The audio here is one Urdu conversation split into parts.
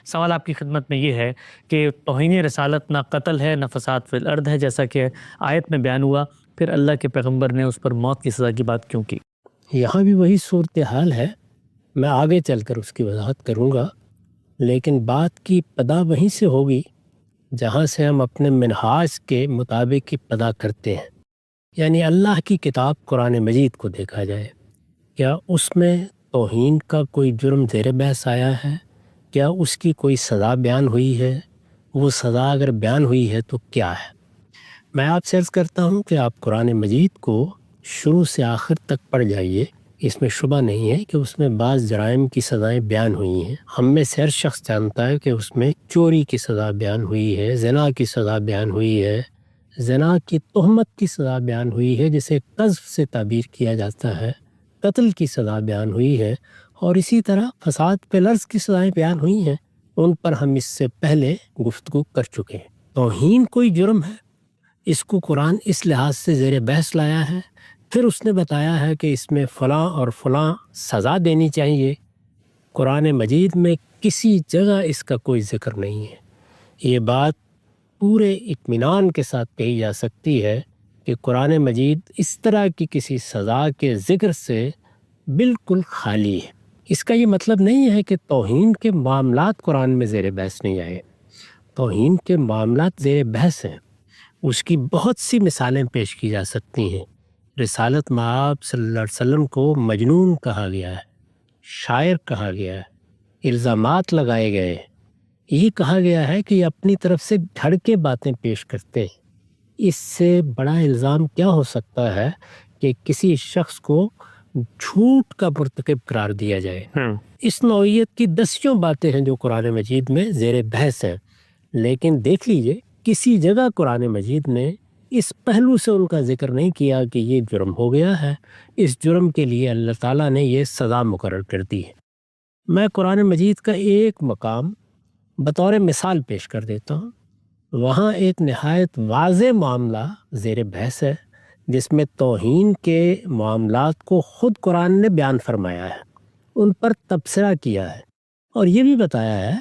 سوال آپ کی خدمت میں یہ ہے کہ توہین رسالت نہ قتل ہے نہ فساد فی الارض ہے، جیسا کہ آیت میں بیان ہوا، پھر اللہ کے پیغمبر نے اس پر موت کی سزا کی بات کیوں کی؟ یہاں بھی وہی صورتحال ہے، میں آگے چل کر اس کی وضاحت کروں گا، لیکن بات کی پدا وہیں سے ہوگی جہاں سے ہم اپنے منہاج کے مطابق ابتدا کرتے ہیں، یعنی اللہ کی کتاب قرآن مجید کو دیکھا جائے۔ کیا اس میں توہین کا کوئی جرم زیر بحث آیا ہے؟ کیا اس کی کوئی سزا بیان ہوئی ہے؟ وہ سزا اگر بیان ہوئی ہے تو کیا ہے؟ میں آپ سے عرض کرتا ہوں کہ آپ قرآن مجید کو شروع سے آخر تک پڑھ جائیے، اس میں شبہ نہیں ہے کہ اس میں بعض جرائم کی سزائیں بیان ہوئی ہیں۔ ہم میں سے ہر شخص جانتا ہے کہ اس میں چوری کی سزا بیان ہوئی ہے، زنا کی سزا بیان ہوئی ہے، زنا کی تہمت کی سزا بیان ہوئی ہے جسے قذف سے تعبیر کیا جاتا ہے، قتل کی سزا بیان ہوئی ہے، اور اسی طرح فساد فی الارض کی سزائیں بیان ہوئی ہیں۔ ان پر ہم اس سے پہلے گفتگو کر چکے ہیں۔ توہین کوئی جرم ہے، اس کو قرآن اس لحاظ سے زیر بحث لایا ہے، پھر اس نے بتایا ہے کہ اس میں فلاں اور فلاں سزا دینی چاہیے۔ قرآن مجید میں کسی جگہ اس کا کوئی ذکر نہیں ہے۔ یہ بات پورے اطمینان کے ساتھ کہی جا سکتی ہے کہ قرآن مجید اس طرح کی کسی سزا کے ذکر سے بالکل خالی ہے۔ اس کا یہ مطلب نہیں ہے کہ توہین کے معاملات قرآن میں زیر بحث نہیں آئے۔ توہین کے معاملات زیر بحث ہیں، اس کی بہت سی مثالیں پیش کی جا سکتی ہیں۔ رسالت مآب صلی اللہ علیہ وسلم کو مجنون کہا گیا ہے، شاعر کہا گیا ہے، الزامات لگائے گئے ہیں، یہ کہا گیا ہے کہ یہ اپنی طرف سے گھڑ کے باتیں پیش کرتے ہیں۔ اس سے بڑا الزام کیا ہو سکتا ہے کہ کسی شخص کو جھوٹ کا مرتکب قرار دیا جائے۔ اس نوعیت کی دسیوں باتیں ہیں جو قرآن مجید میں زیر بحث ہیں، لیکن دیکھ لیجئے کسی جگہ قرآن مجید نے اس پہلو سے ان کا ذکر نہیں کیا کہ یہ جرم ہو گیا ہے، اس جرم کے لیے اللہ تعالیٰ نے یہ سزا مقرر کر دی ہے۔ میں قرآن مجید کا ایک مقام بطور مثال پیش کر دیتا ہوں۔ وہاں ایک نہایت واضح معاملہ زیر بحث ہے جس میں توہین کے معاملات کو خود قرآن نے بیان فرمایا ہے، ان پر تبصرہ کیا ہے، اور یہ بھی بتایا ہے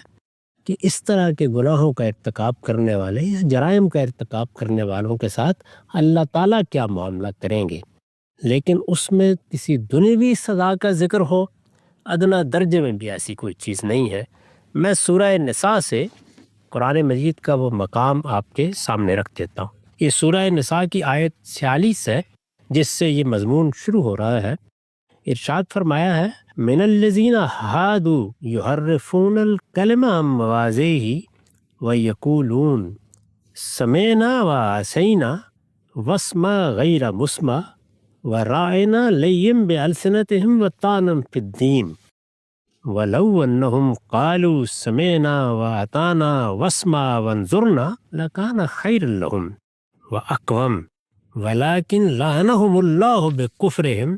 کہ اس طرح کے گناہوں کا ارتکاب کرنے والے یا جرائم کا ارتکاب کرنے والوں کے ساتھ اللہ تعالیٰ کیا معاملہ کریں گے۔ لیکن اس میں کسی دنیوی سزا کا ذکر ہو، ادنیٰ درجے میں بھی ایسی کوئی چیز نہیں ہے۔ میں سورہ نساء سے قرآن مجید کا وہ مقام آپ کے سامنے رکھ دیتا ہوں۔ یہ سورہ نساء کی آیت 46 ہے جس سے یہ مضمون شروع ہو رہا ہے۔ ارشاد فرمایا ہے، من الذین ہادوا یحرفون الکلم عن مواضعہ ویقولون سمعنا وعصینا واسمع غیر مسمع وراعنا لیًا بألسنتہم وطعنا فی الدین ولو انہم قالوا سمعنا واطعنا واسمع وانظرنا لکان خیرا لہم واقوم ولکن لعنہم اللہ بکفرہم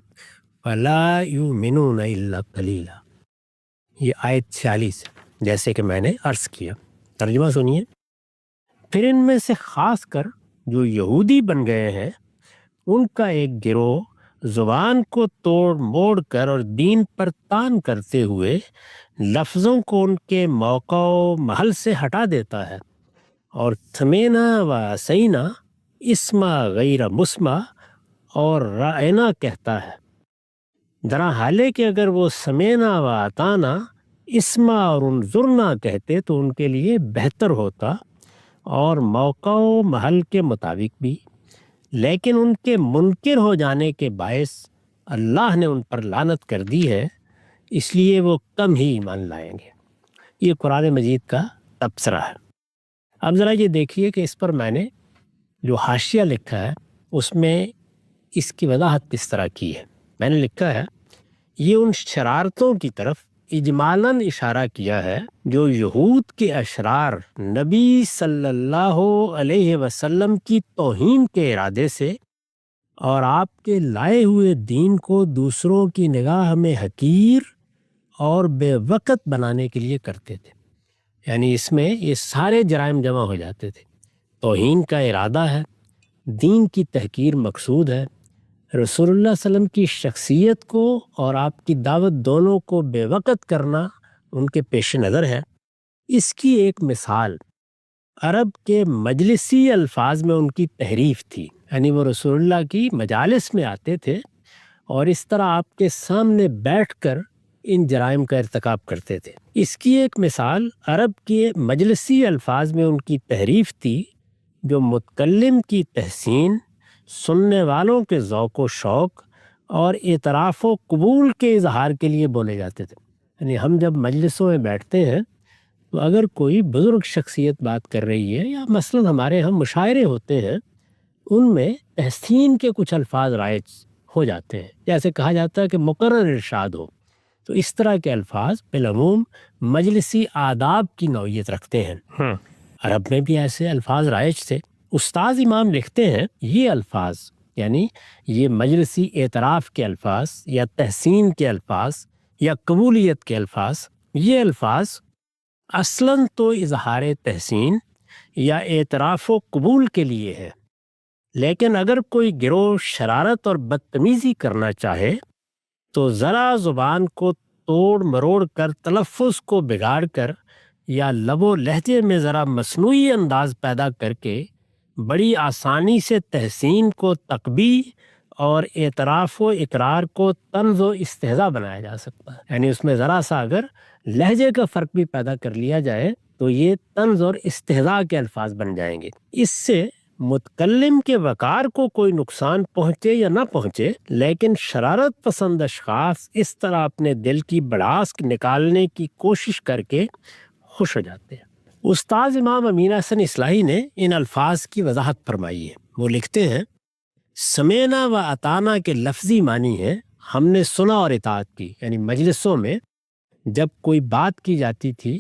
فلا یؤمنون الا قلیلا۔ یہ آیت 46 جیسے کہ میں نے عرض کیا۔ ترجمہ سنیے، پھر ان میں سے خاص کر جو یہودی بن گئے ہیں ان کا ایک گروہ زبان کو توڑ موڑ کر اور دین پر طعن کرتے ہوئے لفظوں کو ان کے موقع و محل سے ہٹا دیتا ہے، اور سمینا و عصینا اسما غیر مسمع اور رائنا کہتا ہے، درا حالے کہ اگر وہ سمینا و اطعنا اسما اور انظرنا کہتے تو ان کے لیے بہتر ہوتا اور موقع و محل کے مطابق بھی، لیکن ان کے منکر ہو جانے کے باعث اللہ نے ان پر لعنت کر دی ہے، اس لیے وہ کم ہی ایمان لائیں گے۔ یہ قرآن مجید کا تبصرہ ہے۔ اب ذرا یہ دیکھیے کہ اس پر میں نے جو حاشیہ لکھا ہے اس میں اس کی وضاحت کس طرح کی ہے۔ میں نے لکھا ہے، یہ ان شرارتوں کی طرف اجمالاً اشارہ کیا ہے جو یہود کے اشرار نبی صلی اللہ علیہ وسلم کی توہین کے ارادے سے اور آپ کے لائے ہوئے دین کو دوسروں کی نگاہ میں حقیر اور بے وقت بنانے کے لیے کرتے تھے۔ یعنی اس میں یہ سارے جرائم جمع ہو جاتے تھے۔ توہین کا ارادہ ہے، دین کی تحقیر مقصود ہے، رسول اللہ صلی اللہ علیہ وسلم کی شخصیت کو اور آپ کی دعوت دونوں کو بے وقت کرنا ان کے پیش نظر ہے۔ اس کی ایک مثال عرب کے مجلسی الفاظ میں ان کی تحریف تھی، یعنی وہ رسول اللہ کی مجالس میں آتے تھے اور اس طرح آپ کے سامنے بیٹھ کر ان جرائم کا ارتکاب کرتے تھے۔ اس کی ایک مثال عرب کے مجلسی الفاظ میں ان کی تحریف تھی جو متکلم کی تحسین، سننے والوں کے ذوق و شوق اور اعتراف و قبول کے اظہار کے لیے بولے جاتے تھے۔ یعنی ہم جب مجلسوں میں بیٹھتے ہیں تو اگر کوئی بزرگ شخصیت بات کر رہی ہے یا مثلاً ہمارے ہم مشاعرے ہوتے ہیں، ان میں تحسین کے کچھ الفاظ رائج ہو جاتے ہیں، جیسے کہا جاتا ہے کہ مقرر ارشاد ہو، تو اس طرح کے الفاظ بالعموم مجلسی آداب کی نوعیت رکھتے ہیں۔ عرب میں بھی ایسے الفاظ رائج تھے۔ استاذ امام لکھتے ہیں یہ الفاظ، یعنی یہ مجلسی اعتراف کے الفاظ یا تحسین کے الفاظ یا قبولیت کے الفاظ، یہ الفاظ اصلاً تو اظہار تحسین یا اعتراف و قبول کے لیے ہے، لیکن اگر کوئی گروہ شرارت اور بدتمیزی کرنا چاہے تو ذرا زبان کو توڑ مروڑ کر، تلفظ کو بگاڑ کر یا لب و لہجے میں ذرا مصنوعی انداز پیدا کر کے بڑی آسانی سے تحسین کو تقبیح اور اعتراف و اقرار کو طنز و استہزاء بنایا جا سکتا ہے۔ یعنی اس میں ذرا سا اگر لہجے کا فرق بھی پیدا کر لیا جائے تو یہ طنز اور استہزاء کے الفاظ بن جائیں گے۔ اس سے متکلم کے وقار کو کوئی نقصان پہنچے یا نہ پہنچے، لیکن شرارت پسند اشخاص اس طرح اپنے دل کی بڑاس نکالنے کی کوشش کر کے خوش ہو جاتے ہیں۔ استاذ امام امین حسن اصلاحی نے ان الفاظ کی وضاحت فرمائی ہے۔ وہ لکھتے ہیں سمینا و اطانا کے لفظی معنی ہے ہم نے سنا اور اطاعت کی، یعنی مجلسوں میں جب کوئی بات کی جاتی تھی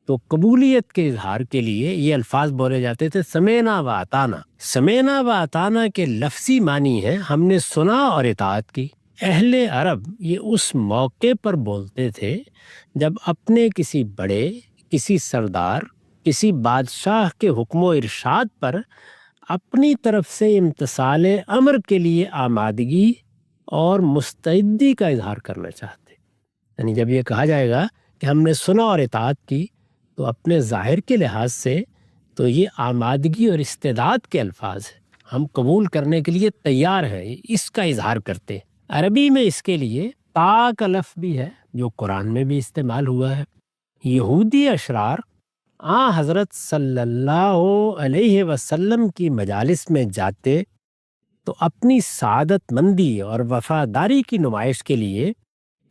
تو قبولیت کے اظہار کے لیے یہ الفاظ بولے جاتے تھے سمینا و اطانا۔ سمینا و اطانا کے لفظی معنی ہے ہم نے سنا اور اطاعت کی۔ اہل عرب یہ اس موقع پر بولتے تھے جب اپنے کسی بڑے، کسی سردار، کسی بادشاہ کے حکم و ارشاد پر اپنی طرف سے امتثال امر کے لیے آمادگی اور مستعدی کا اظہار کرنا چاہتے۔ یعنی جب یہ کہا جائے گا کہ ہم نے سنا اور اطاعت کی تو اپنے ظاہر کے لحاظ سے تو یہ آمادگی اور استعداد کے الفاظ ہیں، ہم قبول کرنے کے لیے تیار ہیں، اس کا اظہار کرتے۔ عربی میں اس کے لیے تا کا لفظ بھی ہے جو قرآن میں بھی استعمال ہوا ہے۔ یہودی اشرار حضرت صلی اللہ علیہ وسلم کی مجالس میں جاتے تو اپنی سعادت مندی اور وفاداری کی نمائش کے لیے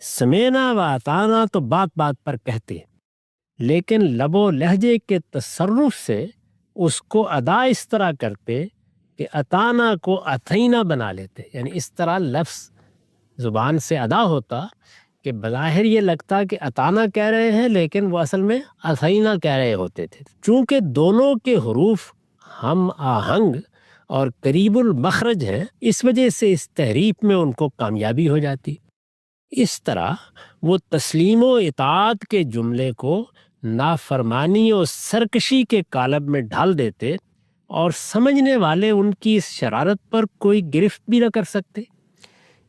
سمینا و اطانا تو بات بات پر کہتے، لیکن لب و لہجے کے تصرف سے اس کو ادا اس طرح کرتے کہ اطانا کو اتھینا بنا لیتے، یعنی اس طرح لفظ زبان سے ادا ہوتا کہ بظاہر یہ لگتا کہ اطانا کہہ رہے ہیں لیکن وہ اصل میں اتھینا کہہ رہے ہوتے تھے۔ چونکہ دونوں کے حروف ہم آہنگ اور قریب المخرج ہیں، اس وجہ سے اس تحریف میں ان کو کامیابی ہو جاتی۔ اس طرح وہ تسلیم و اطاعت کے جملے کو نافرمانی اور سرکشی کے قالب میں ڈھال دیتے اور سمجھنے والے ان کی اس شرارت پر کوئی گرفت بھی نہ کر سکتے،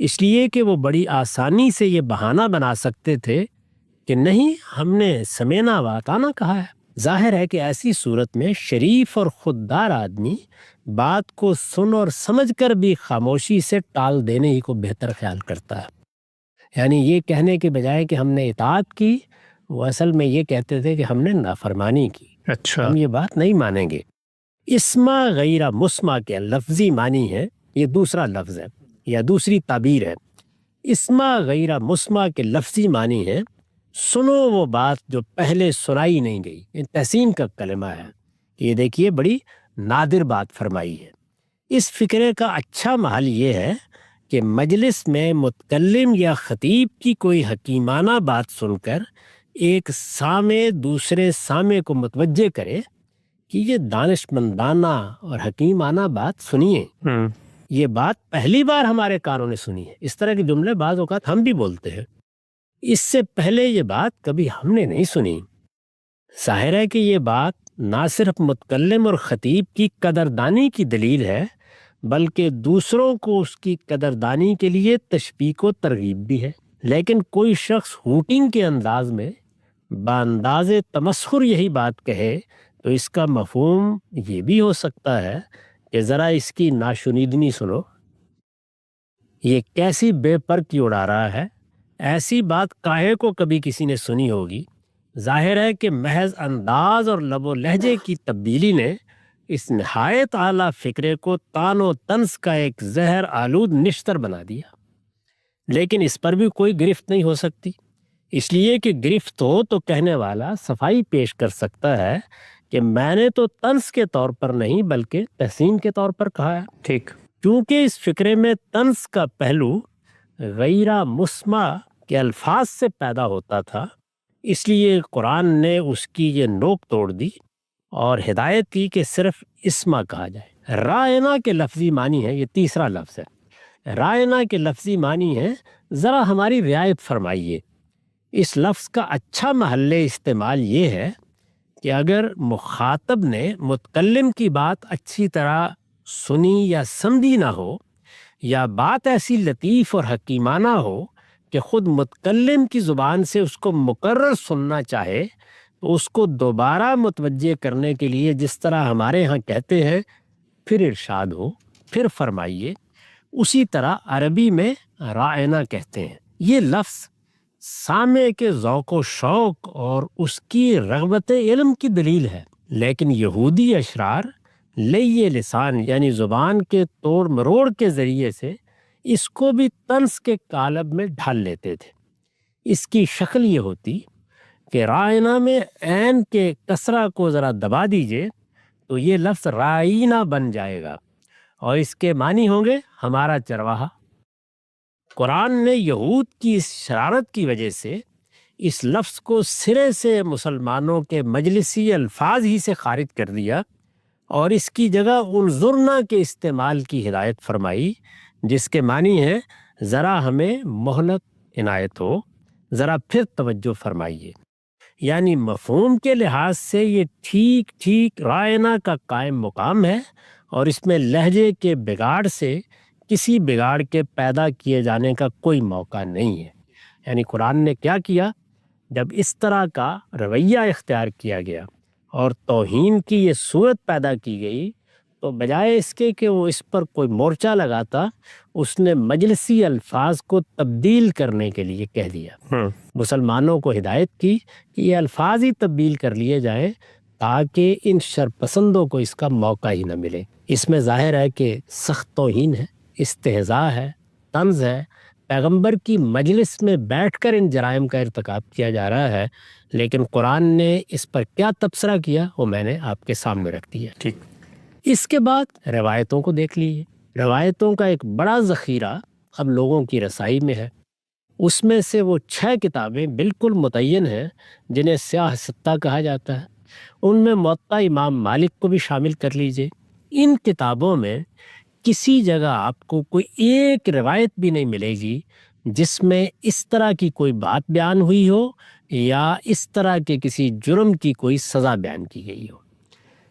اس لیے کہ وہ بڑی آسانی سے یہ بہانہ بنا سکتے تھے کہ نہیں، ہم نے سمینا و اطانا کہا ہے۔ ظاہر ہے کہ ایسی صورت میں شریف اور خوددار آدمی بات کو سن اور سمجھ کر بھی خاموشی سے ٹال دینے ہی کو بہتر خیال کرتا ہے۔ یعنی یہ کہنے کے بجائے کہ ہم نے اطاعت کی، وہ اصل میں یہ کہتے تھے کہ ہم نے نافرمانی کی، ہم یہ بات نہیں مانیں گے۔ اسما غیر مسما کے لفظی معنی ہے، یہ دوسرا لفظ ہے یا دوسری تعبیر ہے۔ اسما غیر مسما کے لفظی معنی ہے سنو وہ بات جو پہلے سنائی نہیں گئی، یہ تحسین کا کلمہ ہے۔ یہ دیکھیے بڑی نادر بات فرمائی ہے۔ اس فکرے کا اچھا محل یہ ہے کہ مجلس میں متکلم یا خطیب کی کوئی حکیمانہ بات سن کر ایک سامع دوسرے سامع کو متوجہ کرے کہ یہ دانشمندانہ اور حکیمانہ بات سنیے، یہ بات پہلی بار ہمارے کانوں نے سنی ہے۔ اس طرح کے جملے بعض اوقات ہم بھی بولتے ہیں، اس سے پہلے یہ بات کبھی ہم نے نہیں سنی۔ ظاہر ہے کہ یہ بات نہ صرف متکلم اور خطیب کی قدردانی کی دلیل ہے بلکہ دوسروں کو اس کی قدردانی کے لیے تشویق و ترغیب بھی ہے۔ لیکن کوئی شخص ہوٹنگ کے انداز میں بانداز تمسخر یہی بات کہے تو اس کا مفہوم یہ بھی ہو سکتا ہے کہ ذرا اس کی ناشنیدنی سنو، یہ کیسی بے پر کی اڑا رہا ہے، ایسی بات کاہے کو کبھی کسی نے سنی ہوگی؟ ظاہر ہے کہ محض انداز اور لب و لہجے کی تبدیلی نے اس نہایت اعلیٰ فکرے کو تان و طنز کا ایک زہر آلود نشتر بنا دیا، لیکن اس پر بھی کوئی گرفت نہیں ہو سکتی، اس لیے کہ گرفت ہو تو کہنے والا صفائی پیش کر سکتا ہے کہ میں نے تو طنز کے طور پر نہیں بلکہ تحسین کے طور پر کہا ہے۔ ٹھیک، کیونکہ اس فکرے میں طنز کا پہلو غیرہ مسمع کے الفاظ سے پیدا ہوتا تھا، اس لیے قرآن نے اس کی یہ نوک توڑ دی اور ہدایت کی کہ صرف اسما کہا جائے۔ رائنا کے لفظی معنی ہے، یہ تیسرا لفظ ہے، رائنا کے لفظی معنی ہے ذرا ہماری رعایت فرمائیے۔ اس لفظ کا اچھا محل استعمال یہ ہے کہ اگر مخاطب نے متکلم کی بات اچھی طرح سنی یا سمجھی نہ ہو، یا بات ایسی لطیف اور حکیمانہ ہو کہ خود متکلم کی زبان سے اس کو مکرر سننا چاہے، تو اس کو دوبارہ متوجہ کرنے کے لیے جس طرح ہمارے ہاں کہتے ہیں پھر ارشاد ہو، پھر فرمائیے، اسی طرح عربی میں رائنا کہتے ہیں۔ یہ لفظ سامع کے ذوق و شوق اور اس کی رغبت علم کی دلیل ہے، لیکن یہودی اشرار لیے لسان یعنی زبان کے توڑ مروڑ کے ذریعے سے اس کو بھی طنز کے قالب میں ڈھال لیتے تھے۔ اس کی شکل یہ ہوتی کہ رائنا میں عین کے کسرہ کو ذرا دبا دیجئے تو یہ لفظ رائنا بن جائے گا، اور اس کے معنی ہوں گے ہمارا چرواہا۔ قرآن نے یہود کی اس شرارت کی وجہ سے اس لفظ کو سرے سے مسلمانوں کے مجلسی الفاظ ہی سے خارج کر دیا، اور اس کی جگہ انظرنا کے استعمال کی ہدایت فرمائی، جس کے معنی ہے ذرا ہمیں مہلت عنایت ہو، ذرا پھر توجہ فرمائیے۔ یعنی مفہوم کے لحاظ سے یہ ٹھیک ٹھیک رائنا کا قائم مقام ہے، اور اس میں لہجے کے بگاڑ سے کسی بگاڑ کے پیدا کیے جانے کا کوئی موقع نہیں ہے۔ یعنی قرآن نے کیا کیا، جب اس طرح کا رویہ اختیار کیا گیا اور توہین کی یہ صورت پیدا کی گئی، تو بجائے اس کے کہ وہ اس پر کوئی مورچہ لگاتا، اس نے مجلسی الفاظ کو تبدیل کرنے کے لیے کہہ دیا۔ مسلمانوں کو ہدایت کی کہ یہ الفاظ ہی تبدیل کر لیے جائیں تاکہ ان شرپسندوں کو اس کا موقع ہی نہ ملے۔ اس میں ظاہر ہے کہ سخت توہین ہے، استہزاء ہے، طنز ہے، پیغمبر کی مجلس میں بیٹھ کر ان جرائم کا ارتکاب کیا جا رہا ہے، لیکن قرآن نے اس پر کیا تبصرہ کیا وہ میں نے آپ کے سامنے رکھ دیا۔ ٹھیک، اس کے بعد روایتوں کو دیکھ لیجیے۔ روایتوں کا ایک بڑا ذخیرہ اب لوگوں کی رسائی میں ہے۔ اس میں سے وہ 6 کتابیں بالکل متعین ہیں جنہیں سیاہ ستہ کہا جاتا ہے، ان میں موطا امام مالک کو بھی شامل کر لیجیے۔ ان کتابوں میں کسی جگہ آپ کو کوئی ایک روایت بھی نہیں ملے گی جس میں اس طرح کی کوئی بات بیان ہوئی ہو یا اس طرح کے کسی جرم کی کوئی سزا بیان کی گئی ہو۔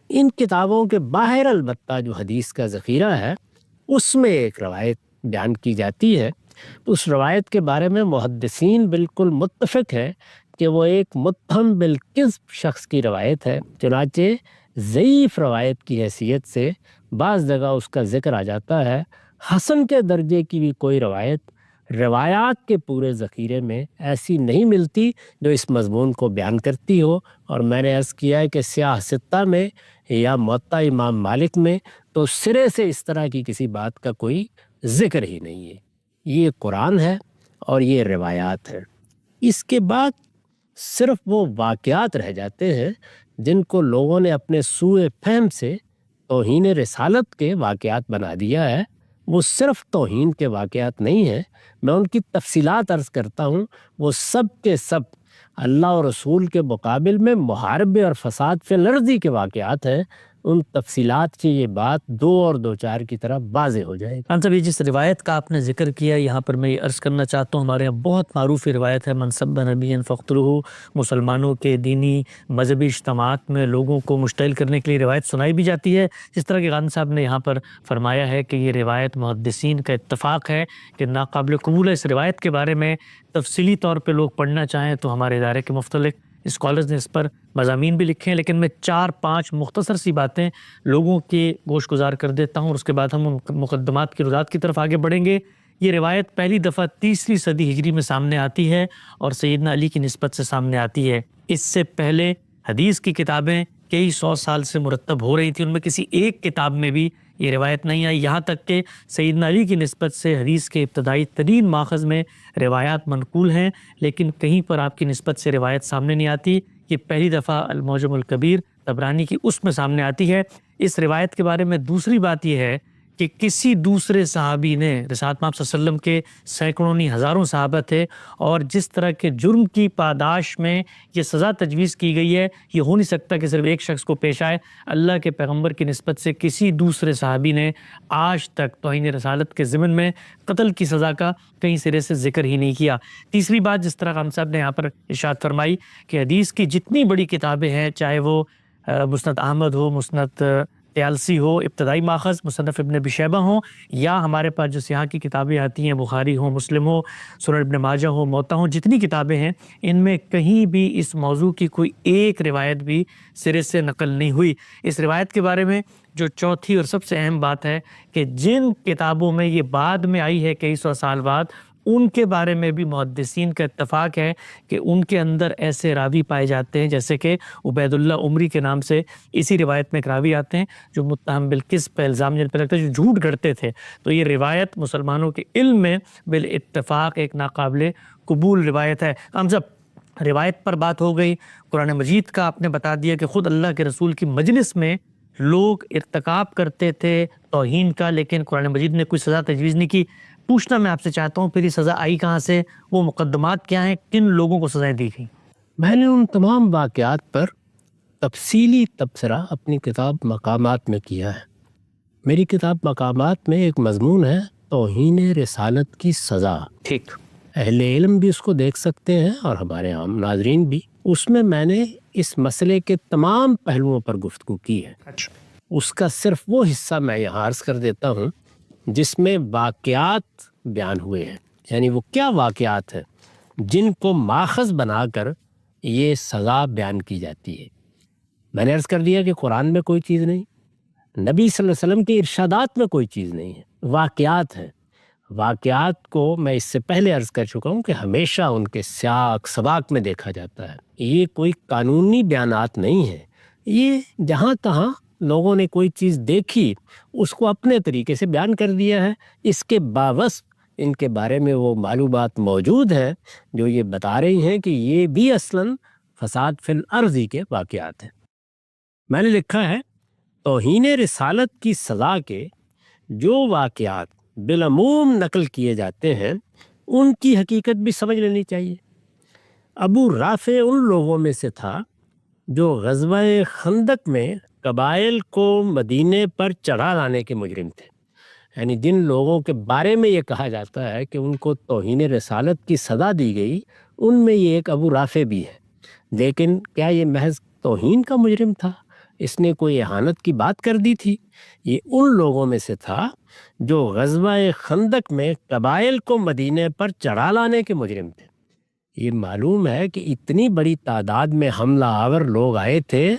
ان کتابوں کے باہر البتہ جو حدیث کا ذخیرہ ہے، اس میں ایک روایت بیان کی جاتی ہے۔ اس روایت کے بارے میں محدثین بالکل متفق ہے کہ وہ ایک متہم بالکذب شخص کی روایت ہے، چنانچہ ضعیف روایت کی حیثیت سے بعض جگہ اس کا ذکر آ جاتا ہے۔ حسن کے درجے کی بھی کوئی روایات کے پورے ذخیرے میں ایسی نہیں ملتی جو اس مضمون کو بیان کرتی ہو، اور میں نے عرض کیا ہے کہ سیاہ ستہ میں یا موطا امام مالک میں تو سرے سے اس طرح کی کسی بات کا کوئی ذکر ہی نہیں ہے۔ یہ قرآن ہے اور یہ روایات ہے۔ اس کے بعد صرف وہ واقعات رہ جاتے ہیں جن کو لوگوں نے اپنے سوء فہم سے توہین رسالت کے واقعات بنا دیا ہے۔ وہ صرف توہین کے واقعات نہیں ہیں، میں ان کی تفصیلات عرض کرتا ہوں۔ وہ سب کے سب اللہ اور رسول کے مقابل میں محاربے اور فساد فی الارض کے واقعات ہیں۔ ان تفصیلات کی یہ بات 2 اور 2 4 کی طرح واضح ہو جائے گی۔ خان صاحب، یہ جس روایت کا آپ نے ذکر کیا، یہاں پر میں یہ عرض کرنا چاہتا ہوں، ہمارے یہاں بہت معروف روایت ہے، من سب نبی فقتلہ۔ مسلمانوں کے دینی مذہبی اجتماعات میں لوگوں کو مشتعل کرنے کے لیے روایت سنائی بھی جاتی ہے، جس طرح کہ خان صاحب نے یہاں پر فرمایا ہے کہ یہ روایت محدثین کا اتفاق ہے کہ ناقابل قبول ہے۔ اس روایت کے بارے میں تفصیلی طور پہ لوگ پڑھنا چاہیں تو ہمارے ادارے کے مختلف اسکالرز نے اس پر مضامین بھی لکھے ہیں، لیکن میں 4-5 مختصر سی باتیں لوگوں کے گوش گزار کر دیتا ہوں اور اس کے بعد ہم مقدمات کی روایات کی طرف آگے بڑھیں گے۔ یہ روایت پہلی دفعہ 3 صدی ہجری میں سامنے آتی ہے اور سیدنا علی کی نسبت سے سامنے آتی ہے۔ اس سے پہلے حدیث کی کتابیں کئی 100 سال سے مرتب ہو رہی تھیں، ان میں کسی ایک کتاب میں بھی یہ روایت نہیں آئی، یہاں تک کہ سیدنا علی کی نسبت سے حدیث کے ابتدائی ترین ماخذ میں روایات منقول ہیں، لیکن کہیں پر آپ کی نسبت سے روایت سامنے نہیں آتی۔ یہ پہلی دفعہ المعجم الکبیر طبرانی کی اس میں سامنے آتی ہے۔ اس روایت کے بارے میں دوسری بات یہ ہے کہ کسی دوسرے صحابی نے، رسالت مآب صلی اللہ علیہ وسلم کے سینکڑوں نہیں ہزاروں صحابہ تھے، اور جس طرح کے جرم کی پاداش میں یہ سزا تجویز کی گئی ہے، یہ ہو نہیں سکتا کہ صرف ایک شخص کو پیش آئے۔ اللہ کے پیغمبر کی نسبت سے کسی دوسرے صحابی نے آج تک توہین رسالت کے ضمن میں قتل کی سزا کا کہیں سرے سے ذکر ہی نہیں کیا۔ تیسری بات جس طرح خان صاحب نے یہاں پر ارشاد فرمائی کہ حدیث کی جتنی بڑی کتابیں ہیں، چاہے وہ مسند احمد ہو، مسند طیالسی ہو، ابتدائی ماخذ مصنف ابن ابی شیبہ ہوں، یا ہمارے پاس جو سیاح کی کتابیں آتی ہیں، بخاری ہو، مسلم ہو، سنن ابن ماجہ ہو، موطا ہو، جتنی کتابیں ہیں ان میں کہیں بھی اس موضوع کی کوئی ایک روایت بھی سرے سے نقل نہیں ہوئی۔ اس روایت کے بارے میں جو چوتھی اور سب سے اہم بات ہے کہ جن کتابوں میں یہ بعد میں آئی ہے کئی 100 سال بعد، ان کے بارے میں بھی محدثین کا اتفاق ہے کہ ان کے اندر ایسے راوی پائے جاتے ہیں، جیسے کہ عبید اللہ عمری کے نام سے اسی روایت میں ایک راوی آتے ہیں جو متہم بالکذب پہ الزام جن پہ لگتا ہے، جو جھوٹ گھڑتے تھے۔ تو یہ روایت مسلمانوں کے علم میں بالاتفاق ایک ناقابل قبول روایت ہے۔ ہم سب روایت پر بات ہو گئی، قرآن مجید کا آپ نے بتا دیا کہ خود اللہ کے رسول کی مجلس میں لوگ ارتکاب کرتے تھے توہین کا، لیکن قرآن مجید نے کوئی سزا تجویز نہیں کی۔ پوچھنا میں آپ سے چاہتا ہوں پھر یہ سزا آئی کہاں سے، وہ مقدمات کیا ہیں، کن لوگوں کو سزائیں دی گئیں؟ میں نے ان تمام واقعات پر تفصیلی تبصرہ اپنی کتاب مقامات میں کیا ہے۔ میری کتاب مقامات میں ایک مضمون ہے توہین رسالت کی سزا۔ ٹھیک، اہل علم بھی اس کو دیکھ سکتے ہیں اور ہمارے عام ناظرین بھی۔ اس میں نے اس مسئلے کے تمام پہلوؤں پر گفتگو کی ہے۔ اس کا صرف وہ حصہ میں یہاں عرض کر دیتا ہوں جس میں واقعات بیان ہوئے ہیں، یعنی وہ کیا واقعات ہیں جن کو ماخذ بنا کر یہ سزا بیان کی جاتی ہے۔ میں نے عرض کر دیا کہ قرآن میں کوئی چیز نہیں، نبی صلی اللہ علیہ وسلم کے ارشادات میں کوئی چیز نہیں ہے، واقعات ہیں۔ واقعات کو میں اس سے پہلے عرض کر چکا ہوں کہ ہمیشہ ان کے سیاق سباق میں دیکھا جاتا ہے۔ یہ کوئی قانونی بیانات نہیں ہیں، یہ جہاں تہاں لوگوں نے کوئی چیز دیکھی اس کو اپنے طریقے سے بیان کر دیا ہے۔ اس کے باوجود ان کے بارے میں وہ معلومات موجود ہیں جو یہ بتا رہی ہیں کہ یہ بھی اصلاً فساد فی الارض کے واقعات ہیں۔ میں نے لکھا ہے توہین رسالت کی سزا کے جو واقعات بالعموم نقل کیے جاتے ہیں ان کی حقیقت بھی سمجھ لینی چاہیے۔ ابو رافع ان لوگوں میں سے تھا جو غزوہ خندق میں قبائل کو مدینے پر چڑھا لانے کے مجرم تھے، یعنی جن لوگوں کے بارے میں یہ کہا جاتا ہے کہ ان کو توہین رسالت کی سزا دی گئی، ان میں یہ ایک ابو رافع بھی ہے۔ لیکن کیا یہ محض توہین کا مجرم تھا؟ اس نے کوئی اہانت کی بات کر دی تھی؟ یہ ان لوگوں میں سے تھا جو غزوہ خندق میں قبائل کو مدینے پر چڑھا لانے کے مجرم تھے۔ یہ معلوم ہے کہ اتنی بڑی تعداد میں حملہ آور لوگ آئے تھے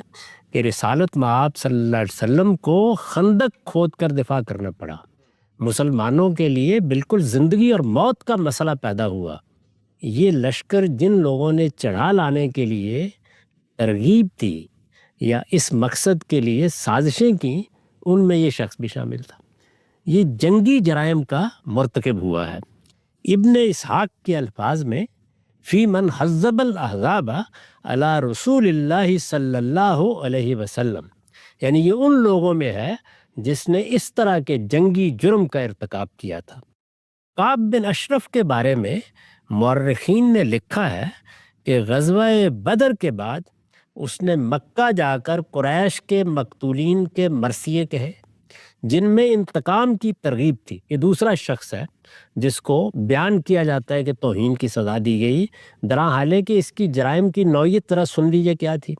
کہ رسالت مآب صلی اللہ علیہ وسلم کو خندق کھود کر دفاع کرنا پڑا۔ مسلمانوں کے لیے بالکل زندگی اور موت کا مسئلہ پیدا ہوا۔ یہ لشکر جن لوگوں نے چڑھا لانے کے لیے ترغیب دی یا اس مقصد کے لیے سازشیں کی، ان میں یہ شخص بھی شامل تھا۔ یہ جنگی جرائم کا مرتکب ہوا ہے۔ ابن اسحاق کے الفاظ میں فی من حزب الاحزاب علی رسول اللہ صلی اللہ علیہ وسلم، یعنی یہ ان لوگوں میں ہے جس نے اس طرح کے جنگی جرم کا ارتکاب کیا تھا۔ کعب بن اشرف کے بارے میں مورخین نے لکھا ہے کہ غزوہ بدر کے بعد اس نے مکہ جا کر قریش کے مقتولین کے مرثیے کہے جن میں انتقام کی ترغیب تھی۔ یہ دوسرا شخص ہے جس کو بیان کیا جاتا ہے کہ توہین کی سزا دی گئی، درحالے کہ اس کی جرائم کی نوعیت ذرا سن لیجیے کیا تھی۔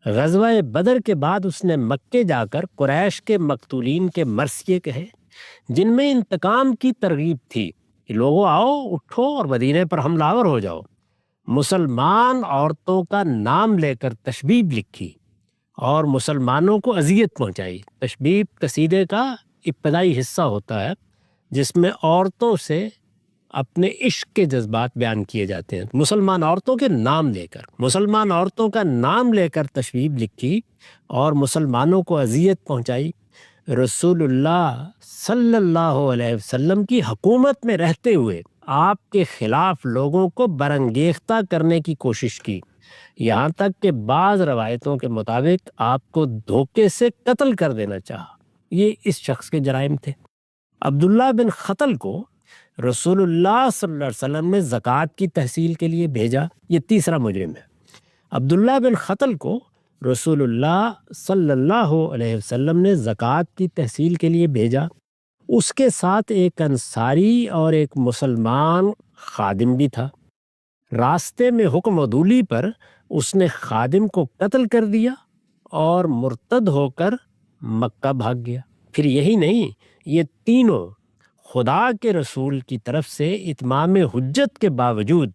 غزوہ بدر کے بعد اس نے مکے جا کر قریش کے مقتولین کے مرثیے کہے جن میں انتقام کی ترغیب تھی کہ لوگوں آؤ، اٹھو اور مدینے پر حملہ آور ہو جاؤ۔ مسلمان عورتوں کا نام لے کر تشبیب لکھی اور مسلمانوں کو اذیت پہنچائی۔ تشبیب قصیدے کا ابتدائی حصہ ہوتا ہے جس میں عورتوں سے اپنے عشق کے جذبات بیان کیے جاتے ہیں، مسلمان عورتوں کے نام لے کر، مسلمان عورتوں کا نام لے کر تشبیب لکھی اور مسلمانوں کو اذیت پہنچائی۔ رسول اللہ صلی اللہ علیہ وسلم کی حکومت میں رہتے ہوئے آپ کے خلاف لوگوں کو برانگیختہ کرنے کی کوشش کی، یہاں تک کہ بعض روایتوں کے مطابق آپ کو دھوکے سے قتل کر دینا چاہا۔ یہ اس شخص کے جرائم تھے۔ عبداللہ بن خطل کو رسول اللہ صلی اللہ علیہ وسلم نے زکوٰۃ کی تحصیل کے لیے بھیجا، یہ تیسرا مجرم ہے۔ عبداللہ بن خطل کو رسول اللہ صلی اللہ علیہ وسلم نے زکوٰۃ کی تحصیل کے لیے بھیجا، اس کے ساتھ ایک انصاری اور ایک مسلمان خادم بھی تھا۔ راستے میں حکم عدولی پر اس نے خادم کو قتل کر دیا اور مرتد ہو کر مکہ بھاگ گیا۔ پھر یہی نہیں، یہ تینوں خدا کے رسول کی طرف سے اتمام حجت کے باوجود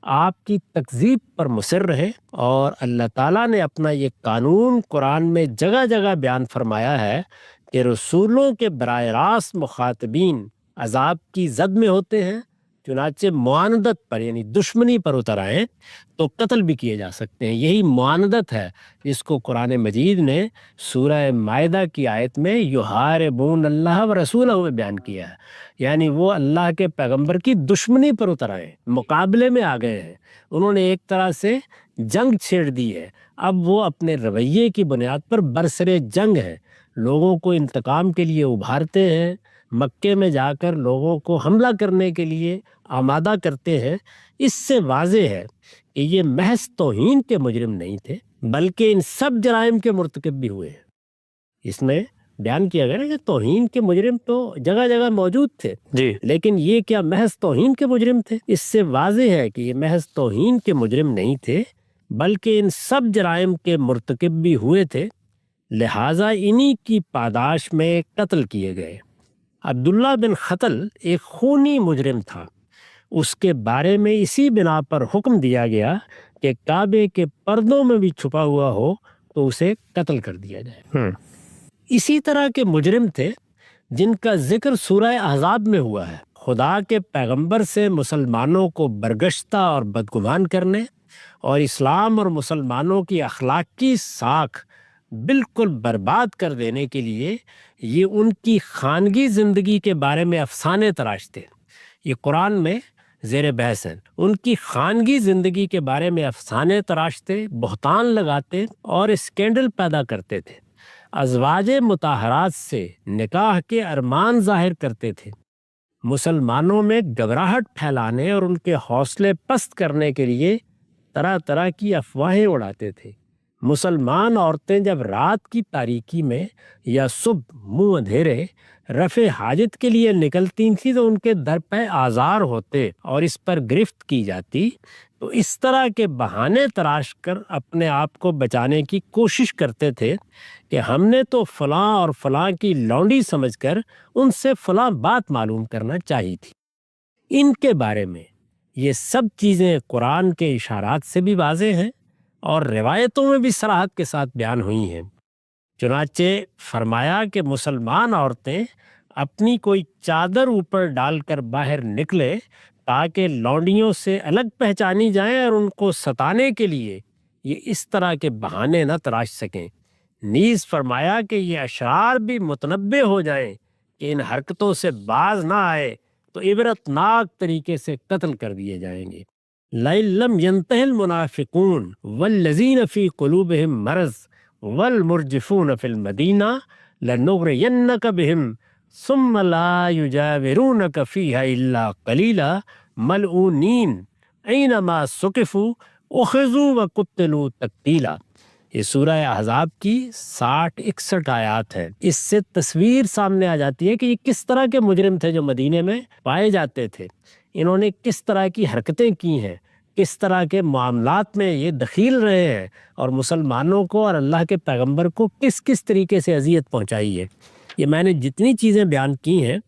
آپ کی تکذیب پر مصر رہے، اور اللہ تعالیٰ نے اپنا یہ قانون قرآن میں جگہ جگہ بیان فرمایا ہے کہ رسولوں کے براہ راست مخاطبین عذاب کی زد میں ہوتے ہیں، چنانچہ معاندت پر یعنی دشمنی پر اتر آئیں تو قتل بھی کیے جا سکتے ہیں۔ یہی معاندت ہے جس کو قرآن مجید نے سورہ مائدہ کی آیت میں یحاربون اللہ و رسولہ میں بیان کیا ہے، یعنی وہ اللہ کے پیغمبر کی دشمنی پر اتر آئے، مقابلے میں آ گئے ہیں، انہوں نے ایک طرح سے جنگ چھیڑ دی ہے۔ اب وہ اپنے رویے کی بنیاد پر برسر جنگ ہے، لوگوں کو انتقام کے لیے ابھارتے ہیں، مکے میں جا کر لوگوں کو حملہ کرنے کے لیے آمادہ کرتے ہیں۔ اس سے واضح ہے کہ یہ محض توہین کے مجرم نہیں تھے، بلکہ ان سب جرائم کے مرتکب بھی ہوئے ہیں۔ اس میں بیان کیا گیا کہ توہین کے مجرم تو جگہ جگہ موجود تھے، لیکن یہ کیا محض توہین کے مجرم تھے؟ اس سے واضح ہے کہ یہ محض توہین کے مجرم نہیں تھے، بلکہ ان سب جرائم کے مرتکب بھی ہوئے تھے، لہٰذا انہی کی پاداش میں قتل کیے گئے۔ عبداللہ بن خطل ایک خونی مجرم تھا، اس کے بارے میں اسی بنا پر حکم دیا گیا کہ کعبے کے پردوں میں بھی چھپا ہوا ہو تو اسے قتل کر دیا جائے۔ اسی طرح کے مجرم تھے جن کا ذکر سورہ احزاب میں ہوا ہے، خدا کے پیغمبر سے مسلمانوں کو برگشتہ اور بدگمان کرنے اور اسلام اور مسلمانوں کی اخلاقی ساکھ بالکل برباد کر دینے کے لیے یہ ان کی خانگی زندگی کے بارے میں افسانے تراشتے۔ یہ قرآن میں زیر بحث ہیں، ان کی خانگی زندگی کے بارے میں افسانے تراشتے، بہتان لگاتے اور اسکینڈل پیدا کرتے تھے، ازواج مطہرات سے نکاح کے ارمان ظاہر کرتے تھے، مسلمانوں میں گھبراہٹ پھیلانے اور ان کے حوصلے پست کرنے کے لیے طرح طرح کی افواہیں اڑاتے تھے۔ مسلمان عورتیں جب رات کی تاریکی میں یا صبح منہ اندھیرے رفع حاجت کے لیے نکلتی تھیں تو ان کے در پہ آزار ہوتے اور اس پر گرفت کی جاتی، تو اس طرح کے بہانے تراش کر اپنے آپ کو بچانے کی کوشش کرتے تھے کہ ہم نے تو فلاں اور فلاں کی لونڈی سمجھ کر ان سے فلاں بات معلوم کرنا چاہی تھی۔ ان کے بارے میں یہ سب چیزیں قرآن کے اشارات سے بھی واضح ہیں اور روایتوں میں بھی صراحت کے ساتھ بیان ہوئی ہیں۔ چنانچہ فرمایا کہ مسلمان عورتیں اپنی کوئی چادر اوپر ڈال کر باہر نکلے تاکہ لونڈیوں سے الگ پہچانی جائیں اور ان کو ستانے کے لیے یہ اس طرح کے بہانے نہ تراش سکیں۔ نیز فرمایا کہ یہ اشرار بھی متنبع ہو جائیں کہ ان حرکتوں سے باز نہ آئے تو عبرتناک طریقے سے قتل کر دیے جائیں گے۔ لَئِن لَّمْ يَنْتَهِ الْمُنَافِقُونَ وَالَّذِينَ فِي قُلُوبِهِم مَّرَضٌ وَالْمُرْجِفُونَ فِي الْمَدِينَةِ لَنُغْرِيَنَّكَ بِهِمْ ثُمَّ لَا يُجَاوِرُونَكَ فِيهَا إِلَّا قَلِيلًا مَلْعُونِينَ أَيْنَمَا ثُقِفُوا أُخِذُوا وَقُتِّلُوا تَقْتِيلًا۔ یہ سورہ احزاب کی 60-61 آیات ہیں۔ اس سے تصویر سامنے آ جاتی ہے کہ یہ کس طرح کے مجرم تھے جو مدینے میں پائے جاتے تھے، انہوں نے کس طرح کی حرکتیں کی ہیں، کس طرح کے معاملات میں یہ دخیل رہے ہیں اور مسلمانوں کو اور اللہ کے پیغمبر کو کس کس طریقے سے اذیت پہنچائی ہے۔ یہ میں نے جتنی چیزیں بیان کی ہیں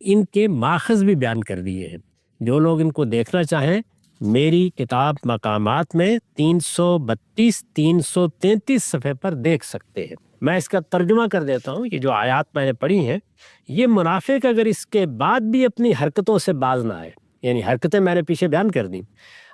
ان کے ماخذ بھی بیان کر دیے ہیں، جو لوگ ان کو دیکھنا چاہیں میری کتاب مقامات میں 332 333 صفحے پر دیکھ سکتے ہیں۔ میں اس کا ترجمہ کر دیتا ہوں۔ یہ جو آیات میں نے پڑھی ہیں، یہ منافق اگر اس کے بعد بھی اپنی حرکتوں سے باز نہ آئے، یعنی حرکتیں میں نے پیچھے بیان کر دیں،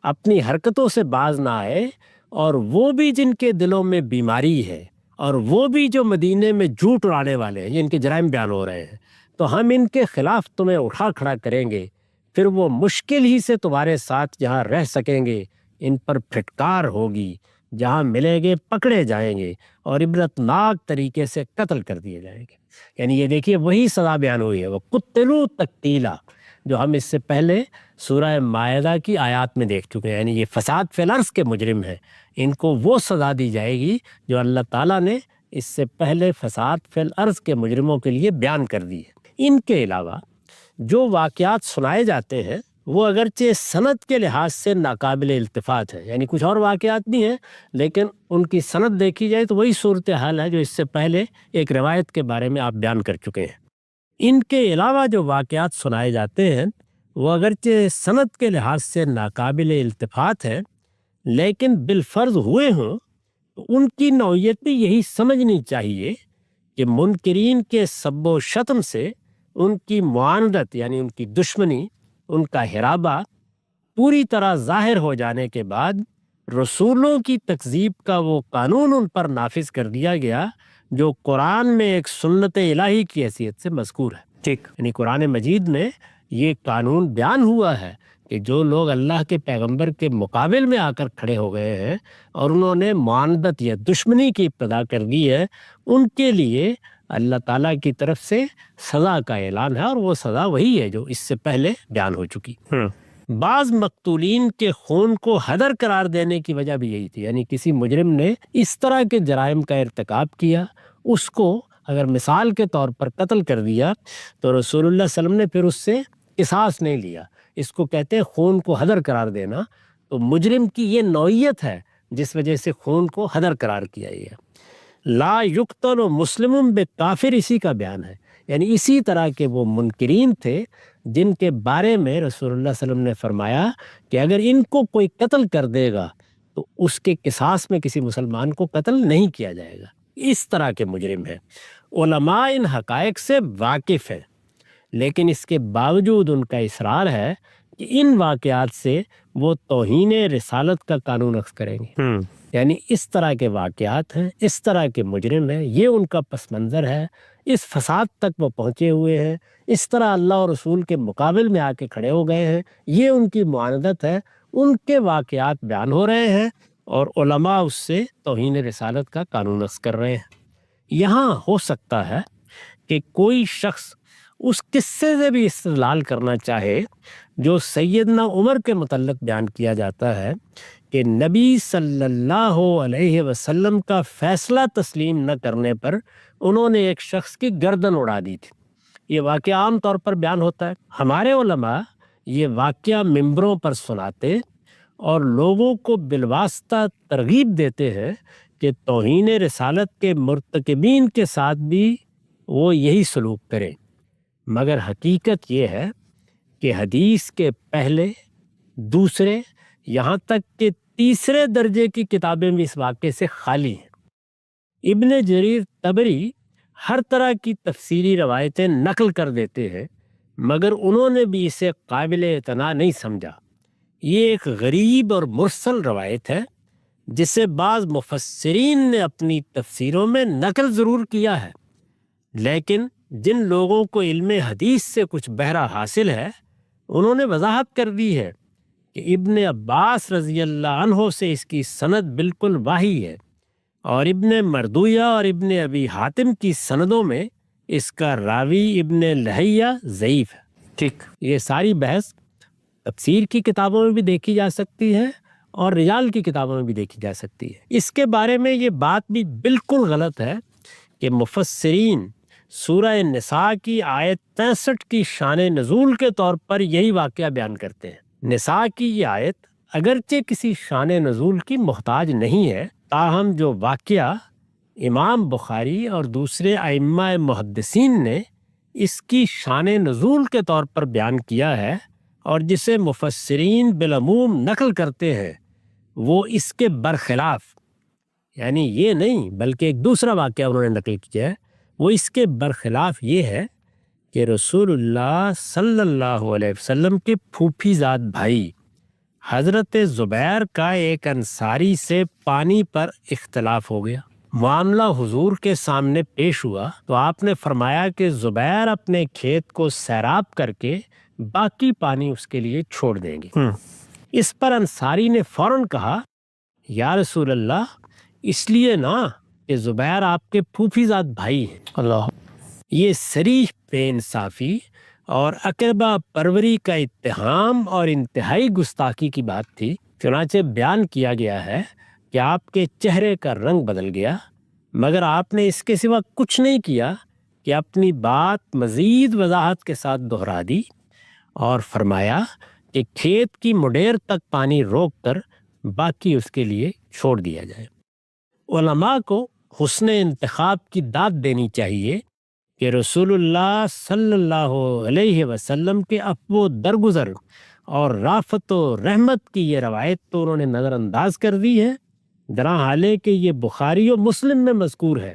اپنی حرکتوں سے باز نہ آئے، اور وہ بھی جن کے دلوں میں بیماری ہے، اور وہ بھی جو مدینے میں جھوٹ اڑانے والے ہیں، جن کے جرائم بیان ہو رہے ہیں، تو ہم ان کے خلاف تمہیں اٹھا کھڑا کریں گے، پھر وہ مشکل ہی سے تمہارے ساتھ جہاں رہ سکیں گے ان پر پھٹکار ہوگی، جہاں ملیں گے پکڑے جائیں گے اور عبرتناک طریقے سے قتل کر دیے جائیں گے۔ یعنی یہ دیکھیے وہی سزا بیان ہوئی ہے، وہ قتلوا تقتیلا، جو ہم اس سے پہلے سورہ مائدہ کی آیات میں دیکھ چکے ہیں۔ یعنی یہ فساد فی الارض کے مجرم ہیں، ان کو وہ سزا دی جائے گی جو اللہ تعالیٰ نے اس سے پہلے فساد فی الارض کے مجرموں کے لیے بیان کر دی ہے۔ ان کے علاوہ جو واقعات سنائے جاتے ہیں وہ اگرچہ سند کے لحاظ سے ناقابل التفات ہے، یعنی کچھ اور واقعات بھی ہیں لیکن ان کی سند دیکھی جائے تو وہی صورتحال ہے جو اس سے پہلے ایک روایت کے بارے میں آپ بیان کر چکے ہیں۔ ان کے علاوہ جو واقعات سنائے جاتے ہیں وہ اگرچہ سند کے لحاظ سے ناقابل التفات ہیں لیکن بالفرض ہوئے ہوں تو ان کی نوعیت بھی یہی سمجھنی چاہیے کہ منکرین کے سب و شتم سے ان کی معاندت، یعنی ان کی دشمنی، ان کا ہرابہ پوری طرح ظاہر ہو جانے کے بعد رسولوں کی تکذیب کا وہ قانون ان پر نافذ کر دیا گیا جو قرآن میں ایک سنت الہی کی حیثیت سے مذکور ہے۔ ٹھیک، یعنی قرآن مجید میں یہ قانون بیان ہوا ہے کہ جو لوگ اللہ کے پیغمبر کے مقابل میں آ کر کھڑے ہو گئے ہیں اور انہوں نے معاندت یا دشمنی کی ابتدا کر دی ہے، ان کے لیے اللہ تعالیٰ کی طرف سے سزا کا اعلان ہے، اور وہ سزا وہی ہے جو اس سے پہلے بیان ہو چکی۔ بعض مقتولین کے خون کو ہدر قرار دینے کی وجہ بھی یہی تھی، یعنی کسی مجرم نے اس طرح کے جرائم کا ارتکاب کیا، اس کو اگر مثال کے طور پر قتل کر دیا تو رسول اللہ صلی اللہ علیہ وسلم نے پھر اس سے قصاص نہیں لیا۔ اس کو کہتے ہیں خون کو ہدر قرار دینا۔ تو مجرم کی یہ نوعیت ہے جس وجہ سے خون کو ہدر قرار کیا گیا۔ لا یقتل مسلم بکافر، اسی کا بیان ہے، یعنی اسی طرح کے وہ منکرین تھے جن کے بارے میں رسول اللہ صلی اللہ علیہ وسلم نے فرمایا کہ اگر ان کو کوئی قتل کر دے گا تو اس کے قصاص میں کسی مسلمان کو قتل نہیں کیا جائے گا۔ اس طرح کے مجرم ہیں۔ علماء ان حقائق سے واقف ہیں لیکن اس کے باوجود ان کا اصرار ہے کہ ان واقعات سے وہ توہین رسالت کا قانون اخذ کریں گے۔ یعنی اس طرح کے واقعات ہیں، اس طرح کے مجرم ہیں، یہ ان کا پس منظر ہے، اس فساد تک وہ پہنچے ہوئے ہیں، اس طرح اللہ اور رسول کے مقابل میں آ کے کھڑے ہو گئے ہیں، یہ ان کی معاندت ہے، ان کے واقعات بیان ہو رہے ہیں اور علماء اس سے توہین رسالت کا قانون اخذ کر رہے ہیں۔ یہاں ہو سکتا ہے کہ کوئی شخص اس قصے سے بھی استدلال کرنا چاہے جو سیدنا عمر کے متعلق بیان کیا جاتا ہے کہ نبی صلی اللہ علیہ وسلم کا فیصلہ تسلیم نہ کرنے پر انہوں نے ایک شخص کی گردن اڑا دی تھی۔ یہ واقعہ عام طور پر بیان ہوتا ہے۔ ہمارے علماء یہ واقعہ ممبروں پر سناتے اور لوگوں کو بالواسطہ ترغیب دیتے ہیں کہ توہین رسالت کے مرتکبین کے ساتھ بھی وہ یہی سلوک کریں، مگر حقیقت یہ ہے کہ حدیث کے پہلے، دوسرے، یہاں تک کہ تیسرے درجے کی کتابیں بھی اس واقعے سے خالی ہیں۔ ابن جریر طبری ہر طرح کی تفسیری روایتیں نقل کر دیتے ہیں مگر انہوں نے بھی اسے قابل اعتنا نہیں سمجھا۔ یہ ایک غریب اور مرسل روایت ہے جسے بعض مفسرین نے اپنی تفسیروں میں نقل ضرور کیا ہے، لیکن جن لوگوں کو علم حدیث سے کچھ بہرہ حاصل ہے انہوں نے وضاحت کر دی ہے کہ ابن عباس رضی اللہ عنہ سے اس کی سند بالکل واہی ہے، اور ابن مردویہ اور ابن ابی حاتم کی سندوں میں اس کا راوی ابن لہیہ ضعیف ہے۔ ٹھیک، یہ ساری بحث تفسیر کی کتابوں میں بھی دیکھی جا سکتی ہے اور رجال کی کتابوں میں بھی دیکھی جا سکتی ہے۔ اس کے بارے میں یہ بات بھی بالکل غلط ہے کہ مفسرین سورہ نساء کی آیت 63 کی شان نزول کے طور پر یہی واقعہ بیان کرتے ہیں۔ نساء کی یہ آیت اگرچہ کسی شان نزول کی محتاج نہیں ہے، تاہم جو واقعہ امام بخاری اور دوسرے ائمہ محدثین نے اس کی شان نزول کے طور پر بیان کیا ہے اور جسے مفسرین بالعموم نقل کرتے ہیں وہ اس کے برخلاف، یعنی یہ نہیں بلکہ ایک دوسرا واقعہ انہوں نے نقل کیا ہے، وہ اس کے برخلاف یہ ہے کہ رسول اللہ صلی اللہ علیہ وسلم کے پھوپھی زاد بھائی حضرت زبیر کا ایک انصاری سے پانی پر اختلاف ہو گیا۔ معاملہ حضور کے سامنے پیش ہوا تو آپ نے فرمایا کہ زبیر اپنے کھیت کو سیراب کر کے باقی پانی اس کے لیے چھوڑ دیں گے۔ اس پر انصاری نے فوراً کہا یا رسول اللہ، اس لیے نہ کہ زبیر آپ کے پھوپھی زاد بھائی ہیں۔ اللہ، یہ صریح بے انصافی اور اقربا پروری کا اتہام اور انتہائی گستاخی کی بات تھی۔ چنانچہ بیان کیا گیا ہے کہ آپ کے چہرے کا رنگ بدل گیا، مگر آپ نے اس کے سوا کچھ نہیں کیا کہ اپنی بات مزید وضاحت کے ساتھ دہرا دی اور فرمایا کہ کھیت کی مڈیر تک پانی روک کر باقی اس کے لیے چھوڑ دیا جائے۔ علماء کو حسن انتخاب کی داد دینی چاہیے کہ رسول اللہ صلی اللہ علیہ وسلم کے عفو و درگزر اور رافت و رحمت کی یہ روایت تو انہوں نے نظر انداز کر دی ہے، درا حالے کہ یہ بخاری و مسلم میں مذکور ہے،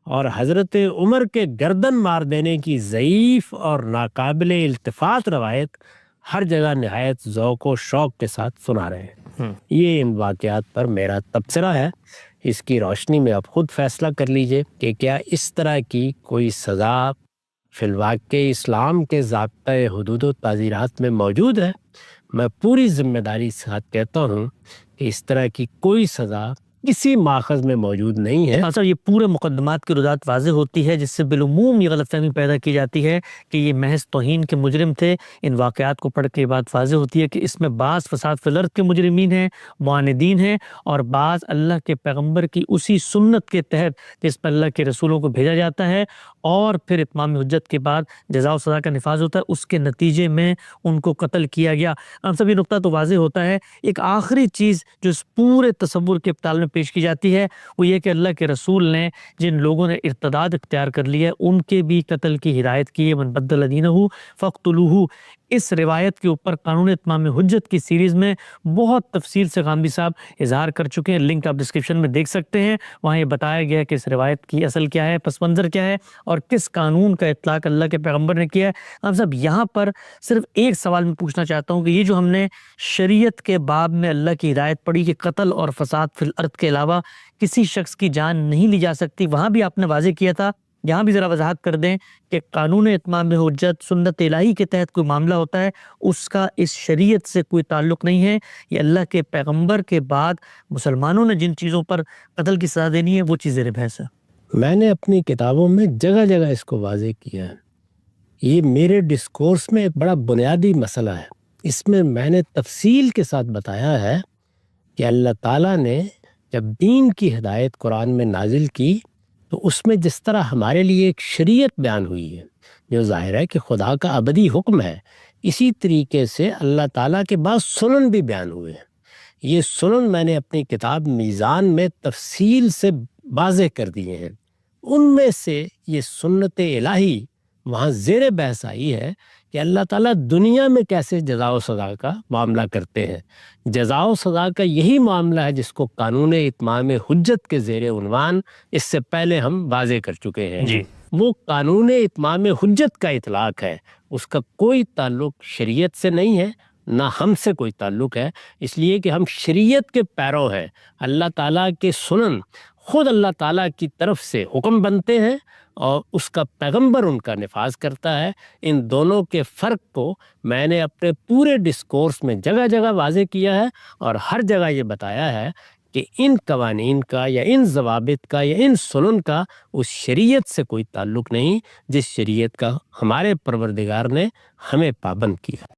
اور حضرت عمر کے گردن مار دینے کی ضعیف اور ناقابل التفات روایت ہر جگہ نہایت ذوق و شوق کے ساتھ سنا رہے ہیں۔ یہ ان واقعات پر میرا تبصرہ ہے، اس کی روشنی میں آپ خود فیصلہ کر لیجئے کہ کیا اس طرح کی کوئی سزا فی الواقع اسلام کے ضابطۂ حدود و تعزیرات میں موجود ہے۔ میں پوری ذمہ داری کے ساتھ کہتا ہوں کہ اس طرح کی کوئی سزا کسی ماخذ میں موجود نہیں ہے۔ صاحب یہ پورے مقدمات کی رضاعت واضح ہوتی ہے، جس سے بالعموم یہ غلط فہمی پیدا کی جاتی ہے کہ یہ محض توہین کے مجرم تھے۔ ان واقعات کو پڑھ کے یہ بات واضح ہوتی ہے کہ اس میں بعض فساد فی الارض کے مجرمین ہیں، معاندین ہیں، اور بعض اللہ کے پیغمبر کی اسی سنت کے تحت جس پر اللہ کے رسولوں کو بھیجا جاتا ہے اور پھر اتمام حجت کے بعد جزا و سزا کا نفاذ ہوتا ہے، اس کے نتیجے میں ان کو قتل کیا گیا۔ ہم سب یہ نقطہ تو واضح ہوتا ہے۔ ایک آخری چیز جو اس پورے تصور کے ابطال میں پیش کی جاتی ہے وہ یہ کہ اللہ کے رسول نے جن لوگوں نے ارتداد اختیار کر لی ہے ان کے بھی قتل کی ہدایت کی ہے، من بدل دینہ فاقتلوہ۔ اس روایت کے اوپر قانون اتمام حجت کی سیریز میں بہت تفصیل سے غامدی صاحب اظہار کر چکے ہیں، لنک آپ ڈسکرپشن میں دیکھ سکتے ہیں۔ وہاں یہ بتایا گیا ہے کہ اس روایت کی اصل کیا ہے، پس منظر کیا ہے، اور کس قانون کا اطلاق اللہ کے پیغمبر نے کیا ہے۔ ہم سب یہاں پر صرف ایک سوال میں پوچھنا چاہتا ہوں کہ یہ جو ہم نے شریعت کے باب میں اللہ کی ہدایت پڑھی کہ قتل اور فساد فی الارض کے علاوہ کسی شخص کی جان نہیں لی جا سکتی، وہاں بھی آپ نے واضح کیا تھا، یہاں بھی ذرا وضاحت کر دیں کہ قانون اتمام حجت سنت الہی کے تحت کوئی معاملہ ہوتا ہے، اس کا اس شریعت سے کوئی تعلق نہیں ہے۔ یہ اللہ کے پیغمبر کے بعد مسلمانوں نے جن چیزوں پر قتل کی سزا دینی ہے وہ چیز زیر بحث ہے۔ میں نے اپنی کتابوں میں جگہ جگہ اس کو واضح کیا ہے۔ یہ میرے ڈسکورس میں ایک بڑا بنیادی مسئلہ ہے۔ اس میں نے تفصیل کے ساتھ بتایا ہے کہ اللہ تعالیٰ نے جب دین کی ہدایت قرآن میں نازل کی تو اس میں جس طرح ہمارے لیے ایک شریعت بیان ہوئی ہے جو ظاہر ہے کہ خدا کا ابدی حکم ہے، اسی طریقے سے اللہ تعالیٰ کے بعض سنن بھی بیان ہوئے ہیں۔ یہ سنن میں نے اپنی کتاب میزان میں تفصیل سے واضح کر دیے ہیں۔ ان میں سے یہ سنت الہی وہاں زیر بحث آئی ہے کہ اللہ تعالیٰ دنیا میں کیسے جزا و سزا کا معاملہ کرتے ہیں۔ جزا و سزا کا یہی معاملہ ہے جس کو قانون اتمام حجت کے زیر عنوان اس سے پہلے ہم واضح کر چکے ہیں۔ جی، وہ قانون اتمام حجت کا اطلاق ہے، اس کا کوئی تعلق شریعت سے نہیں ہے، نہ ہم سے کوئی تعلق ہے، اس لیے کہ ہم شریعت کے پیرو ہیں۔ اللہ تعالیٰ کے سنن خود اللہ تعالیٰ کی طرف سے حکم بنتے ہیں اور اس کا پیغمبر ان کا نفاذ کرتا ہے۔ ان دونوں کے فرق کو میں نے اپنے پورے ڈسکورس میں جگہ جگہ واضح کیا ہے اور ہر جگہ یہ بتایا ہے کہ ان قوانین کا یا ان ضوابط کا یا ان سنن کا اس شریعت سے کوئی تعلق نہیں جس شریعت کا ہمارے پروردگار نے ہمیں پابند کیا۔